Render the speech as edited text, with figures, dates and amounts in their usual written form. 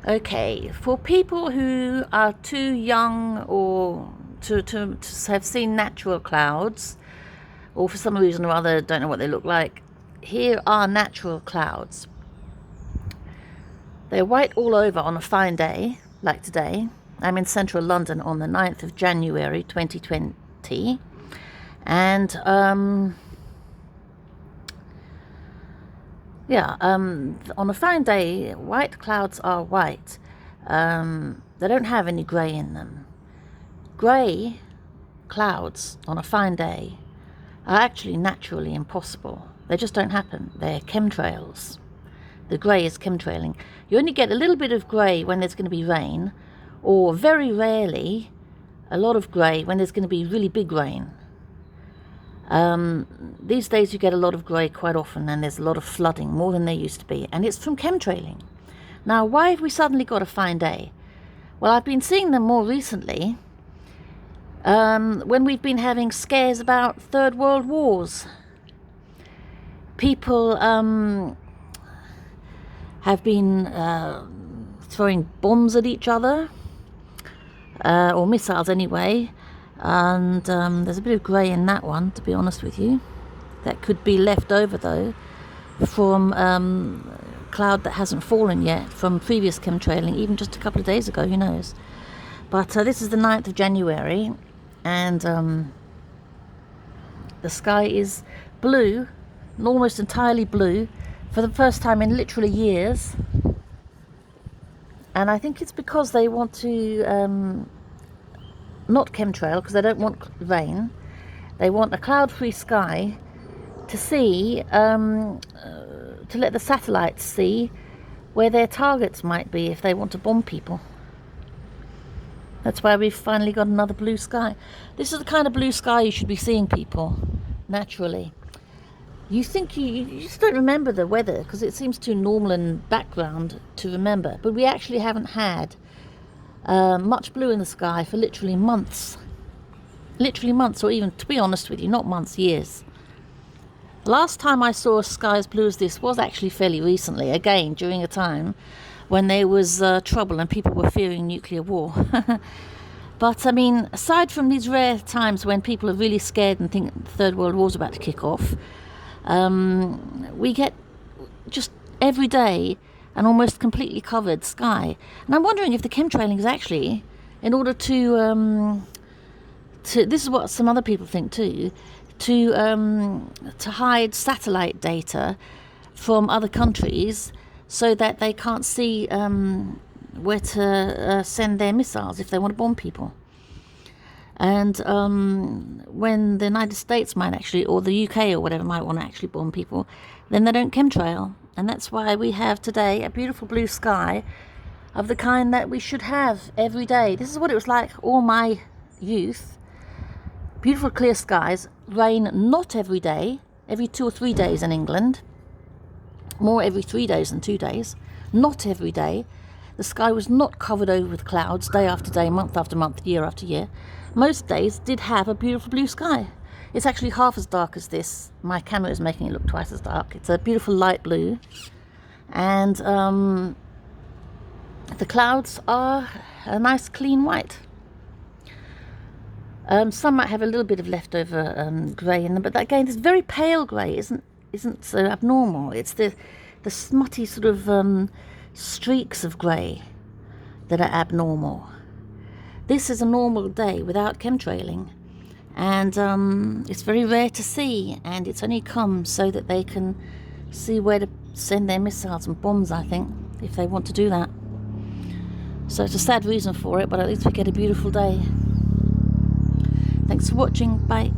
Okay, for people who are too young or to have seen natural clouds, or for some reason or other don't know what they look like, here are natural clouds. They're white all over on a fine day, like today. I'm in central London on the 9th of January 2020, and on a fine day, white clouds are white. They don't have any grey in them. Grey clouds on a fine day are actually naturally impossible. They just don't happen. They're chemtrails. The grey is chemtrailing. You only get a little bit of grey when there's going to be rain, or very rarely a lot of grey when there's going to be really big rain. These days you get a lot of grey quite often, and there's a lot of flooding, more than there used to be, and it's from chemtrailing. Now, why have we suddenly got a fine day? Well, I've been seeing them more recently when we've been having scares about Third World Wars. People have been throwing bombs at each other, or missiles anyway, and there's a bit of grey in that one, to be honest with you. That could be left over, though, from cloud that hasn't fallen yet from previous chemtrailing, even just a couple of days ago, who knows. But this is the 9th of January, and the sky is blue, almost entirely blue, for the first time in literally years. And I think it's because they want to not chemtrail, because they don't want rain. They want a cloud-free sky to see, to let the satellites see where their targets might be if they want to bomb people. That's why we've finally got another blue sky. This is the kind of blue sky you should be seeing, people, naturally. You think you just don't remember the weather because it seems too normal and background to remember. But we actually haven't had much blue in the sky for literally months. Literally months, or even, to be honest with you, not months, years. Last time I saw a sky as blue as this was actually fairly recently, again during a time when there was trouble and people were fearing nuclear war. But I mean, aside from these rare times when people are really scared and think the Third World War's about to kick off, we get just every day an almost completely covered sky. And I'm wondering if the chemtrailing is actually in order to this is what some other people think too, to hide satellite data from other countries so that they can't see where to send their missiles if they want to bomb people. And when the United States might actually, or the UK or whatever, might want to actually bomb people, then they don't chemtrail. And that's why we have today a beautiful blue sky of the kind that we should have every day. This is what it was like all my youth. Beautiful clear skies, rain not every day, every 2 or 3 days in England, more every 3 days than 2 days, not every day. The sky was not covered over with clouds day after day, month after month, year after year. Most days did have a beautiful blue sky. It's actually half as dark as this. My camera is making it look twice as dark. It's a beautiful light blue. And the clouds are a nice clean white. Some might have a little bit of leftover grey in them, but again, this very pale grey isn't so abnormal. It's the smutty sort of streaks of grey that are abnormal. This is a normal day without chemtrailing, and it's very rare to see, and it's only come so that they can see where to send their missiles and bombs, I think, if they want to do that. So it's a sad reason for it, but at least we get a beautiful day. Thanks for watching. Bye.